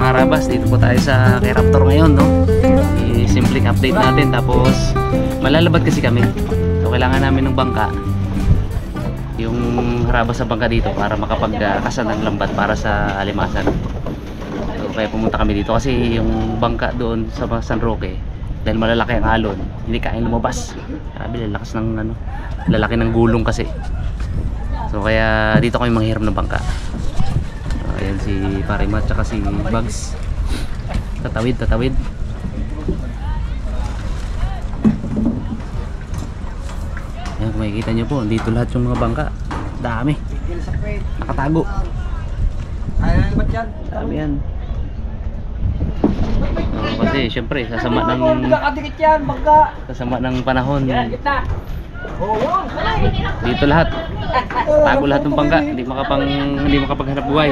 mga karabas, dito po tayo sa kay Raptor ngayon, no? I-simpleng update natin, tapos malalabad kasi kami. So kailangan namin ng bangka, yung harabas sa bangka dito para makapagkasan ng lambat para sa alimasan. So kaya pumunta kami dito kasi yung bangka doon sa San Roque, dahil malalaki ang alon, hindi kayang lumabas. Sabi, lalakas ng ano, lalaki ng gulong kasi. So kaya dito kami manghiram ng bangka. Ayan si Parimat tsaka si Bugs. Tatawid. Ayan, kung makikita nyo po, dito lahat yung mga bangka. Dami. Nakatago. Dami yan. Kasi syempre sasama ng panahon. Dito lahat. Tago lahat ng bangka, hindi makapaghanap buhay.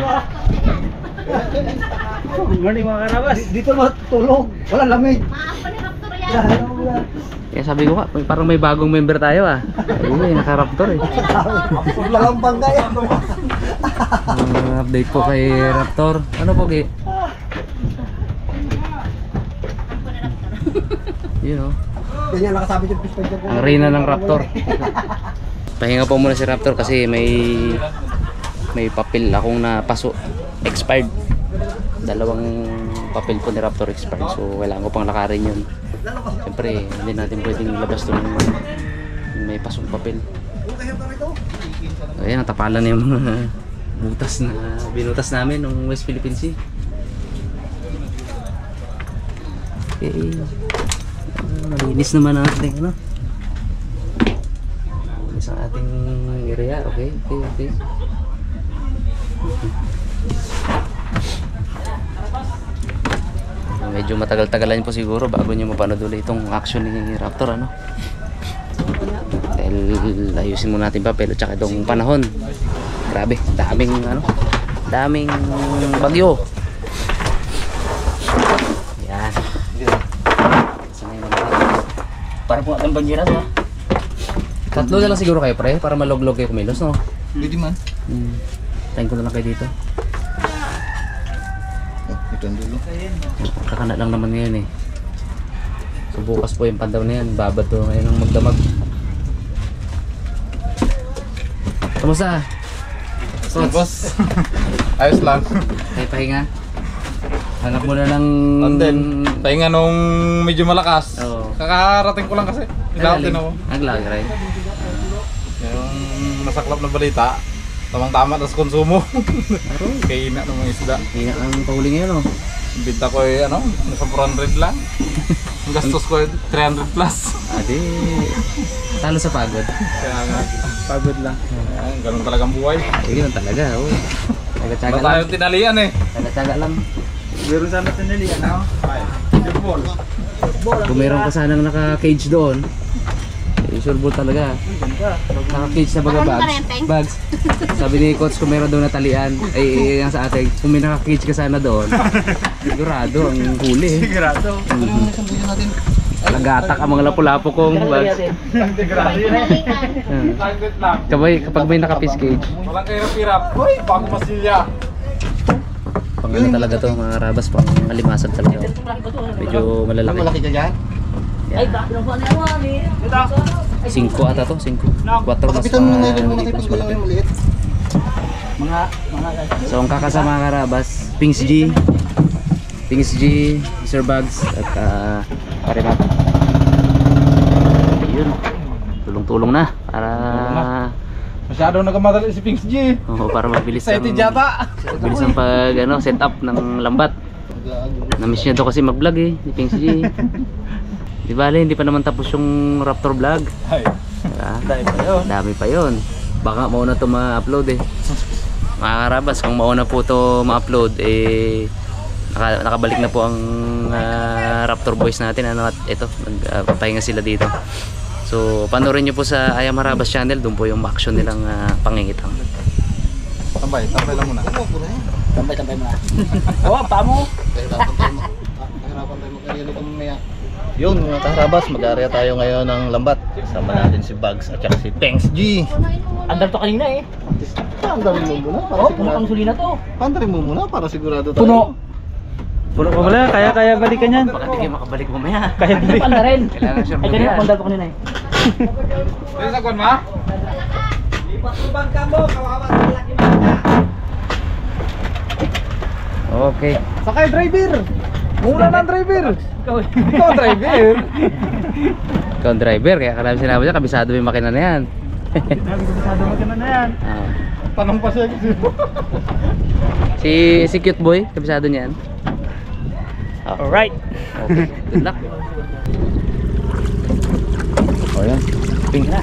Good morning mga karabas. Dito matulog, wala lamig. Kaya sabi ko nga, parang may bagong member tayo ah. Ayun, naka-Raptor eh. Lalang bangka yan. Update po kay Raptor. Ano po, Gi? Yun oh. Ganyan nakasabit yung piston dyan. Ang reyna ng Raptor. Pahinga po muna si Raptor kasi may papel akong napaso. Expired. Dalawang papel po ni Raptor expired. So kailangan ko pang lakarin yun. Siyempre hindi natin pwedeng labas doon may pasong papel. So, ayan, natapalan na yung mga butas na binutas namin ng West Philippine Sea. Okay. Malinis naman ang ating ano. Malinis ang ating area. Okay. Medyo matagal-tagalan po siguro bago nyo mapanood ulit itong action ni Raptor, ano. Dahil ayusin muna natin papel at saka itong panahon. Grabe, daming bagyo. Yan. Para po ang bandiras ha. Tatlo na lang siguro kayo, pre, para maluglog kayo kumilos, no? Pwede man. Tayin ko na lang kayo dito. Ito ang dulo. Kakana lang naman ngayon eh. So bukas po yung pandaw na yan, babad to ngayon ang magdamag. Kamusta? Boss. Ayos lang. Ay, pahinga. Hanap mo na ng... And then, pahinga nung medyo malakas. Oo. Kakarating ko lang kasi. Ilaw din ako. Naglagay. Yung nasaklap na balita, tamang-tama tas konsumo. Kaya ina ng mga isda. Hina ang pahuli ngayon, oh. Yung binta ko ay nasa 400 lang. Ang gastos ko ay 300 plus. Adi, talo sa pagod. Kaya nga, Pagod lang. ganun talagang buhay. Sige lang talaga, oh. Taga-tsaga Wala lang. tayong tinalian eh. Taga-tsaga lang. Meron sana tinalian, ha? Football. Kung meron ka sanang naka-cage doon, sure ball talaga. Naka-cage na baga bags. Sabi ni coach kung meron doon natalian, ay yan sa atin, kung may naka-cage ka sana doon, sigurado ang huli. Sigurado. Nagatak ang mga lapu-lapu kong bags. Saglit lang. Kapag may naka-fish cage, Walang kahirap-hirap. Uy, bago masilya. pang ano talaga to, mga rabas, pang alimasan talaga. Medyo malalaki. Malaki ka dyan? Ay, bakit lang po na naman eh? 5 ata to, 5. 4 mas Kapitan mo na yung mas malaki. maliit. So ang kakasama mga karabas, Pings G, Sir Bugs at Parimat. Ayun, tulong-tulong na para Masyadong nagkamadali si Pings G. para mabilis ang Excited yata. pag set up ng lambat. Na-miss niya to kasi mag-vlog eh, ni Pings G. Di bale, hindi pa naman tapos yung Raptor vlog. Ay, Dami pa yun. Baka mauna to ma-upload eh. Mga karabas, kung mauna po to ma-upload eh, nakabalik na po ang Raptor boys natin, ano, at ito nagpapahinga sila dito. So panoorin nyo po sa Ayam Harabas channel, doon po yung action nilang pangingitang. tambay lang muna. Tambay mo na. Oo, pamo. Kahirapan tayo magkarili kung maya. Yun mga kaharabas, mag-area tayo ngayon ng lambat. Sama natin si Bugs at saka si Pings G. Andar to kanina eh. Pandarin mo muna para Oh, sigurado. mukhang sulina to. Pandarin mo muna para sigurado tayo. Puno. Puno ko pala, kaya balikan yan. Baka di kayo makabalik mamaya. Kaya balik. Panda rin. Kailangan sure Ay, kanina, yan. panda ko kanina eh. Ano sa kwan ma? Okay. Sakay driver! Mura na ang driver! Ikaw eh. Ikaw ang driver! Ikaw ang driver, kaya karami sinabi niya, kabisado mo yung makina na yan. Sabi ko masyado magkano na yan. Ah. Tanong pa siya. Si cute boy, kabisado niyan. Oh. Alright. Okay, good luck. O yan. Ping na.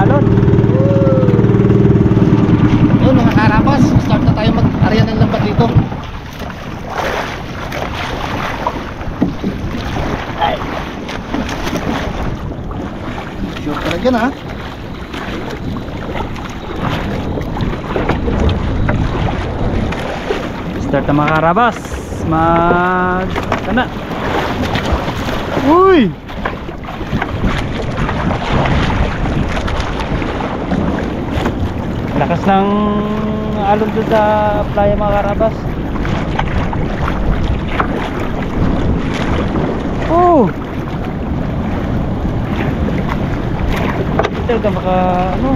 Alon. Yun mga karabas, start na tayo mag-area ng lambat dito. Sure ka na dyan ha. Start na mga karabas. Ano? Uy! Lakas ng alon doon sa playa mga karabas. Oh! Talaga maka ano?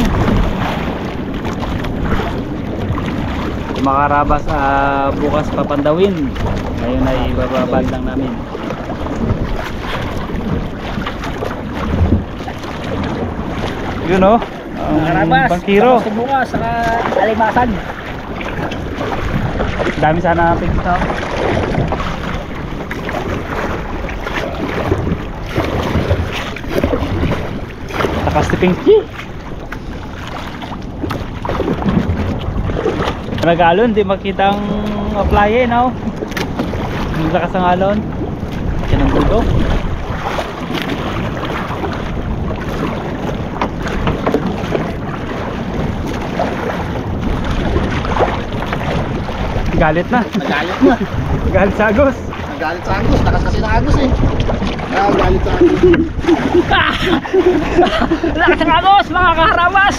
Mga karabas, bukas papandawin. Ngayon ay bababad lang namin. Yun oh. Karabas. Bangkiro. Tapos bukas, saka alimasan. Dami sana ang pigit na. Lakas ni Pinky. Nag-alon, di makita ang applye, no? Ang lakas ng alon. Yan ang dulo. Galit na. Nagalit na. Galit sa Agos. Nagalit sa Agus. Lakas kasi na Agus eh. Nagalit sa Agus. Lakas ng agos, mga karabas!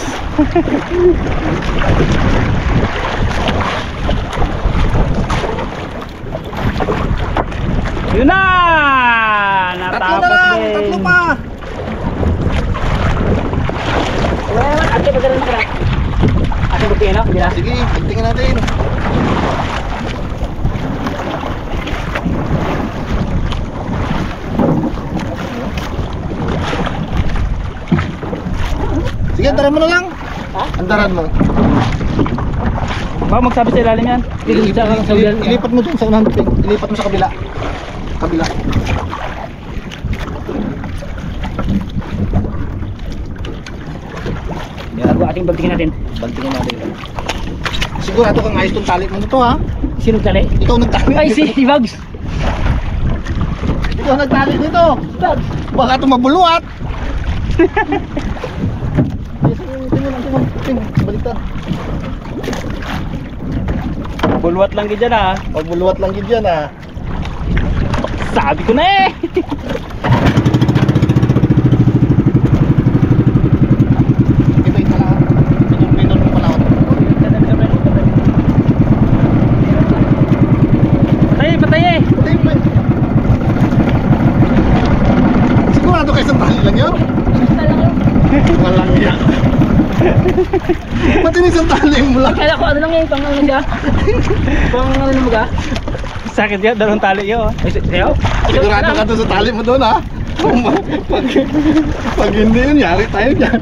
Yun na! Tatlo na Natapos lang. din. Tatlo pa. Wala naman, ate magaling na krak. Ate buti na, hindi na. Sige, tingnan natin. Sige, andaran mo na lang. Ha? Andaran mo. Baka magsabi sa ilalim yan. Ilipat mo dun sa unahan. Ilipat mo sa kabila. Kabila. Bago ating bagtingin natin. Bantingin natin. Sigurado kang ayos tong tali mo nito ha. Sino tali? Ikaw nagtali. Ay, si Bugs! Ikaw nagtali dito. Bugs! Baka ito mabuluat. Baliktad. Bulwat lang gid dyan ah. Magbuluat lang gid yan ha. Sabi ko na eh. Ito yung pala. Ito yung pinol mo pala. Patay, patay eh. Sigurado kayo sa tali lang yun? Walang yan. Ba't yung isang tali mo lang? Kaya ko ano lang yun, pang ano siya? Pang ano mo ka? Sakit yan, dalawang tali yun. Ay, sa'yo? Sigurado ka doon sa tali mo doon ha? Pag hindi yun, yari tayo dyan.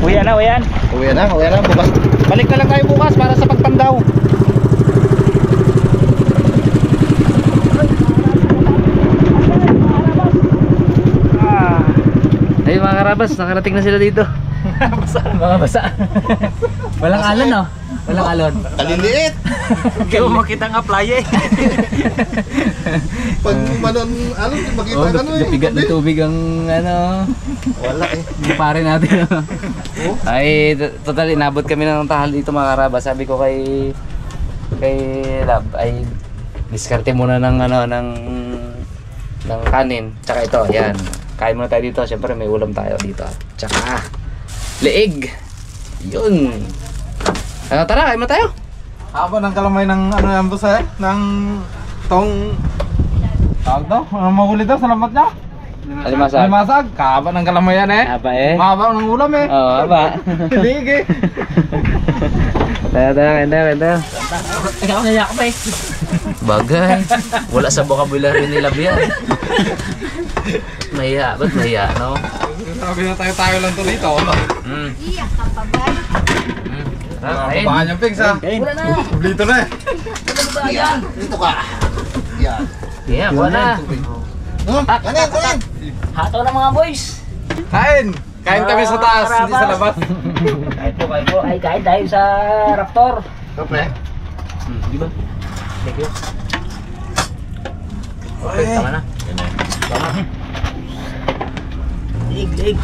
Uwi na, uwi yan. Uwi na, bukas. Balik na lang tayo bukas para sa pagpandaw. Ay mga karabas, nakarating na sila dito. Mga basa. Walang alon, no? Walang alon. Kaliliit! Hindi mo makita ang applye. Pag manon, ano, makita ka no eh. Dapigat na tubig ang ano. Wala eh. Yung pare natin. Ay, total inabot kami ng tahal dito mga karabas. Sabi ko kay Lab ay diskarte muna ng ano ng kanin. Tsaka ito, yan. Kain muna tayo dito. Siyempre may ulam tayo dito. Tsaka leeg. Yun. Tara, kain mo tayo. Haba ng kalamay ng ano yan boss eh? Ng tong... Tawag daw? Ano mahuli daw sa lambat niya? Alimasag. Alimasag. Kahaba ng kalamay yan eh. Haba eh. Mahaba ng ulam eh. Oo, haba. Sige. Tayo, kain tayo. Ikaw nayak pa eh. Bagay. Wala sa vocabulary nila biyan. Mahiya. Ba't mahiya, no? Sabi na tayo lang to dito. Iyak ka pa ba? Kain. Babahan yung pigs ha. Wala na. Kublito na eh. Yan, dito ka. Yan. Yeah, wala. Kanin! Hato na mga boys. Kain! Kain kami sa taas, hindi sa labas. Kain po. Ay, kain tayo sa Raptor. Kape? Di ba? Thank you. Okay, tama na. Tama. Lig.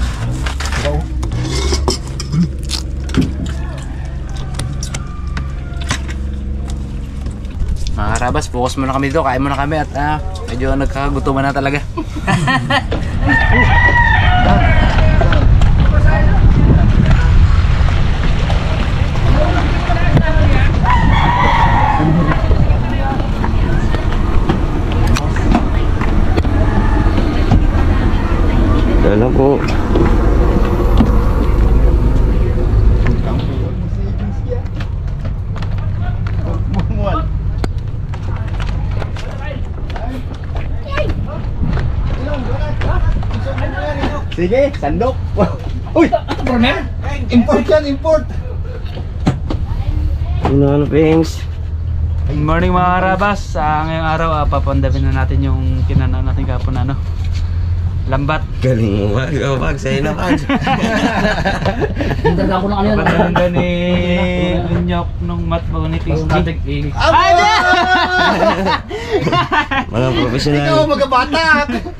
Mga karabas, focus muna kami dito. Kain muna kami at medyo nagkakagutuman na talaga. Hello po. Sige, sandok. Uy! Import yan, import! Ano Pings? Good morning mga karabas. Ngayong araw, papandamin na natin yung kinana natin kapon ano. Lambat. Galing mo wag sa'yo na pag. Hindi ako na kanina. Paganda ni Unyok nung mat bago ni Pings G. Mga profesional. Ikaw, magkabatak!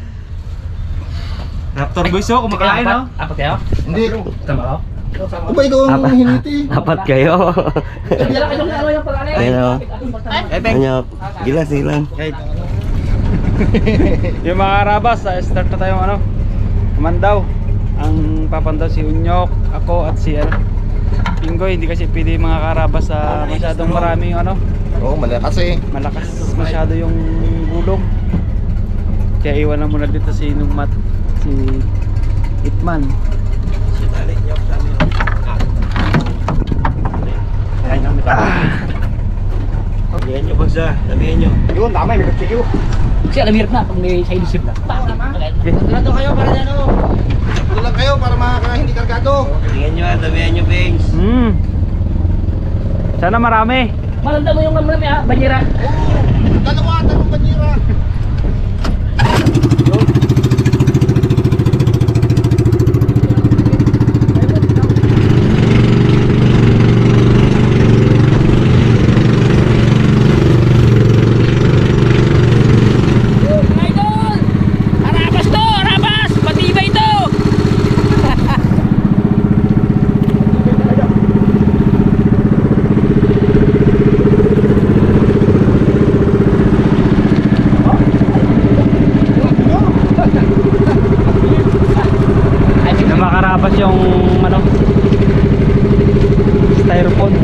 Raptor boys oh, kumakain no? Apat kayo? Hindi. Tama ko? Aba, ikaw ang hiniti. Apat kayo. Hindi lang kayo ano yung pag-alay. Ayun o. Ano? Gilang. Yung mga karabas, start na tayong ano. Kumandaw. Ang papandaw si Unyok, ako at si Pinggoy. Hindi kasi pwede mga karabas sa masyadong maraming ano. Oo, malakas eh. Malakas masyado yung gulong. Kaya iwan na muna dito si Numat, si Itman. Sabihin nyo bagsa. Sabihin nyo. Yun, tama, may katsiki ko. Kasi alam hirap na pag may side disip na. Tulad kayo para dyan, oh. Tulad kayo para hindi kargado. Sabihin nyo Pings. Sana marami. Malanda mo yung marami ha, banyera. Dalawang banyera. Yung ano styrofoam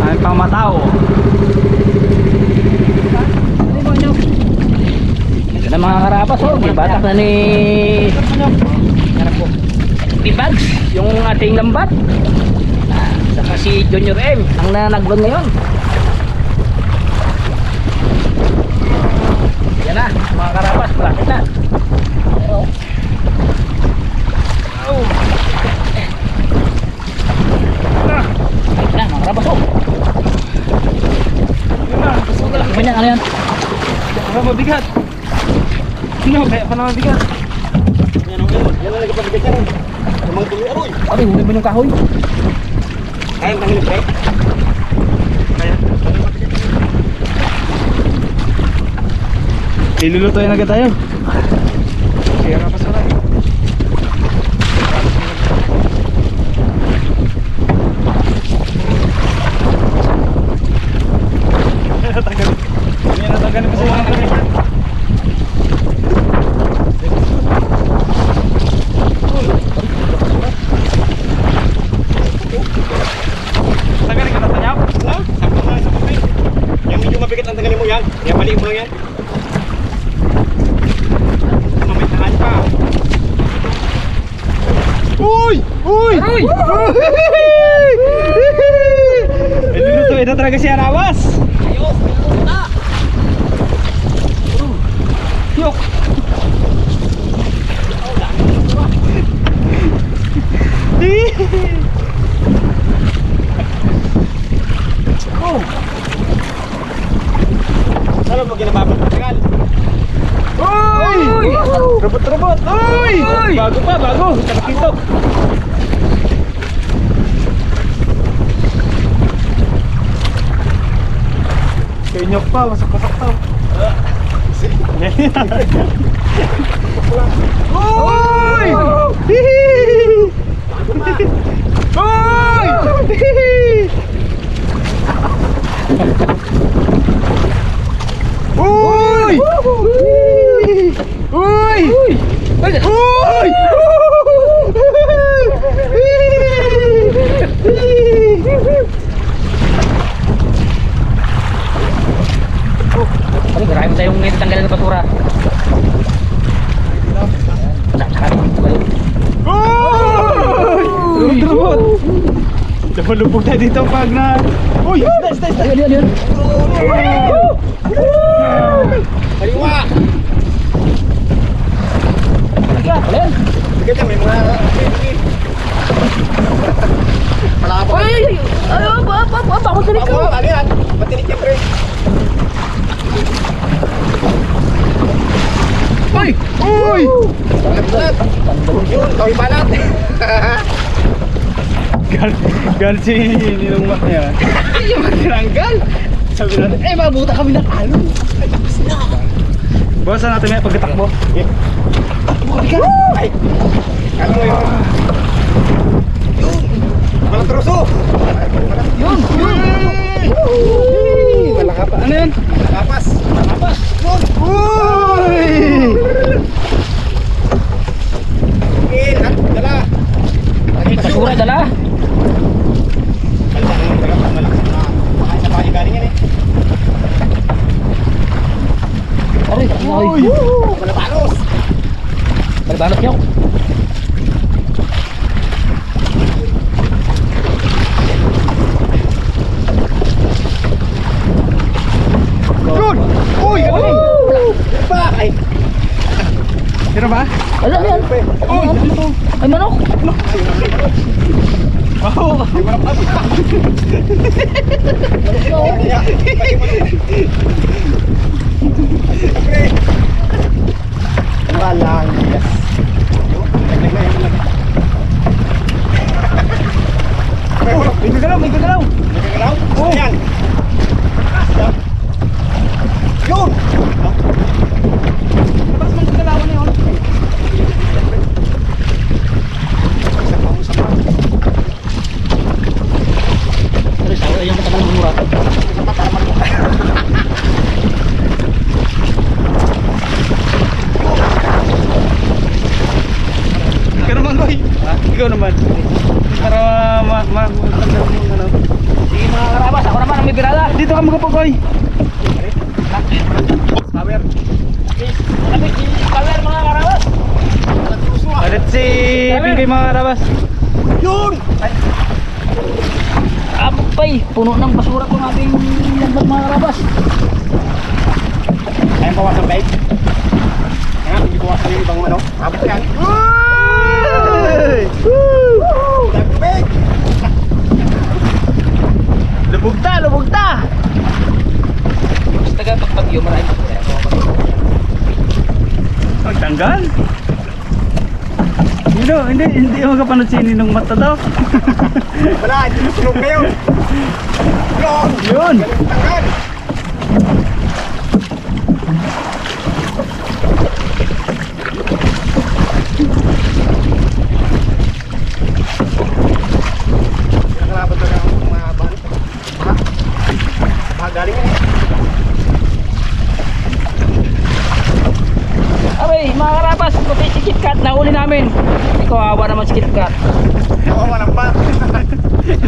ay pang matao. Ito na mga karapas oh, batak na ni Bags, yung ating lambat. Saka si Junior M, ang nag-vlog ngayon. Yan na, mga karapas, malapit na. Pero yan, mga karapas oh. Iba niyan, ano yan? Ano mabigat? Ano kaya pa na mabigat? Yan ang lagi pagbigat yan. Grabe, huwag mo yung kahoy. Kaya ang tanggalin, pre. Ilulutuin agad tayo. Kaya kapas wala. Natanggalin pa sila. Tanggalin ka na tanyaw? Yung medyo mabigat ang tanggalin mo yan. Kaya mali mo lang yan. Mamitahan pa. Uy! Uy! Uy! Ilulutuin na talaga si Arawas. Yok! Saan mo ginababot ng tagal? Uy! Robot-robot! Uy! Bago pa, bago! Nakakito! Kainyok pa, masak-masak to. Uy! Uy! Uy! Uy! Ano, marami tayong tanggalan ng basura. Robot! Napalubog tayo dito pag na... Uy! Isda! Ayun. Kaliwa! Alin? Sige dyan, may mga... Palakapok. Ay! Bakit sa Ako, ano yan? Matinik yan, pre. Uy! Uy! Balat! Yun, kawin balat! Gal si Ninong Mak niya. Yung magtiranggal! Sabi natin, mabuta kami ng alon! Bawasan natin may pagkatakbo. Ay! Ano mo yun? Yun! Balat truso! Yun! Malakapa. Ano yan? Kapas! Kapas! Yun! Uy! Yun! Dala! Basura dala. Balitan mo talaga pag malakas na. Makain sa bahay galing yan eh. Aray, Uy! Malabanos! Balbalot niyo. Yun! Uy! Galing! Pa! Ay! Sino ba? Ano yan? Uy! Ay, manok. Wow! Walang yes. May gagalaw! May gagalaw! Nagagalaw? Oh. Yan. Yun! Labas man gagalawan na yun. Aray, sawa yung matagal ng mura. Ikaw naman, Goy. Ikaw naman. Para matanggal mo ano. Sige mga karabas, ako naman ang may pirada. Dito ka magpag, Goy. Power. Malapit si Kawer mga karabas. Alit si Pinggay mga karabas. Yun! Abay, puno ng basura itong ating lambat mga karabas. Ayaw bawasan ba? Kaya hindi bawasan yung ibang ano. Abot yan. Uy! Tagpig! Lubugta! Lubugta! Basta ka pagpagyo, maraming basura. Magtanggal? Yun Hindi magkapanood si Ninong Mata daw. Wala, hindi na sunog ngayon. Yun. Tanggal. Nakalaban na ng mga ban. Galing yan eh. Abay, mga karabas, puti si KitKat, nahuli namin. Kawawa naman si KitKat. Oo, walang pa.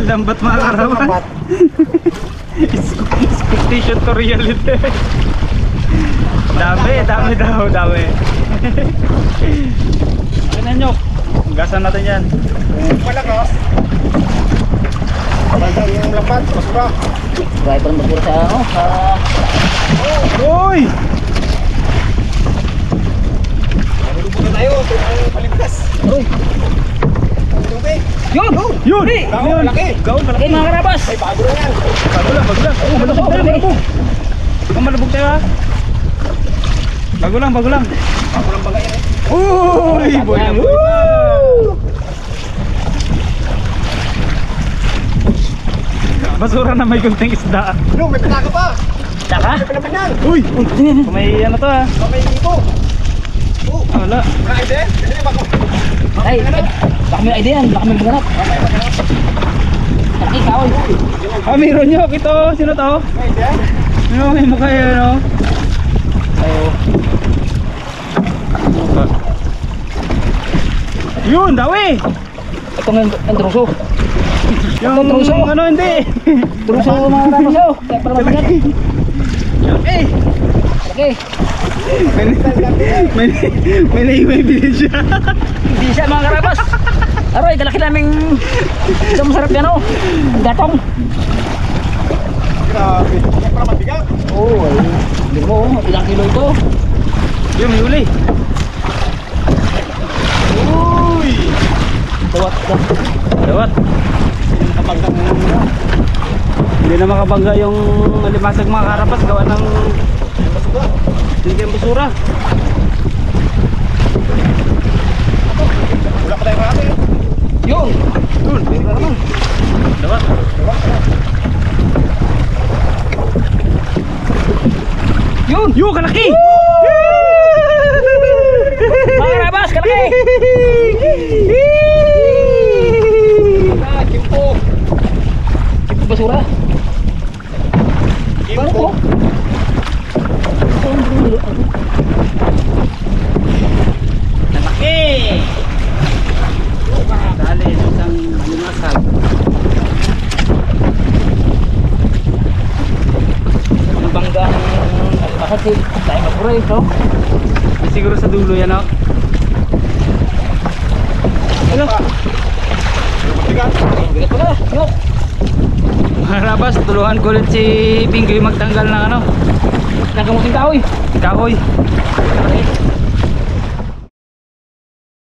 Lambat mga karawan. Expectation to reality. Dami daw. Ano nyo? Gasan natin yan. Wala ka. Bantay yung lambat, basura. Driver magpura sa ano, sa... Uy! Malulubog na tayo, ito ang palimpas. Uy! Tubig. Yun! Yun! Gaon, malaki. Gaon, malaki. Okay mga karabas! Ay, bago na yan. Bago lang. Oh, malubog tayo, malubog. Ikaw malubog tayo ha. Bago lang. Bago lang baga yan eh. Uy! Boy na boy. Basura na may gunting isda. No, may pinaka pa. Saka? May pinapinan. Uy! May ano to ha. May ito. Oh, Wala. kain din. Hindi ba ko? Ay, baka may idea yan, baka may maganap. Malaki kaoy. Ah, mayroon nyo. Ito, sino to? Kain din. May mukha yun, no? Oo. Yun, dawi! Ito nga ang truso. Yung truso. ano, hindi. Truso mga karabas oh. Kaya pala maganap. Eh! Okay. May naiway bilhin siya. Hindi siya mga karabas. Aroy, kalaki naming isang masarap yan oh. Gatong. Grabe. Kaya pala mabigat. Oo, ay. Hindi mo, ilang kilo ito. Yun, may uli. Uy! Dawat. Hindi na makabangga yung limasag mga karapas gawa ng basura. Wala pa tayo marami. Yun. Yun, pwede ka naman. Dawat. Yun. Yun, kalaki! Mga karabas, kalaki. Kimpo. Ito basura. Ano po? Kalaki! Dali, isang limasag. Ang bangga ng bakit tayo magpura ito. Siguro sa dulo yan, oh. Ano? Mabigat. Bigat pala. Yun. Mga rabas, tuluhan ko ulit si Bingoy magtanggal ng ano, Nagamuting kahoy. kahoy. Kalaki.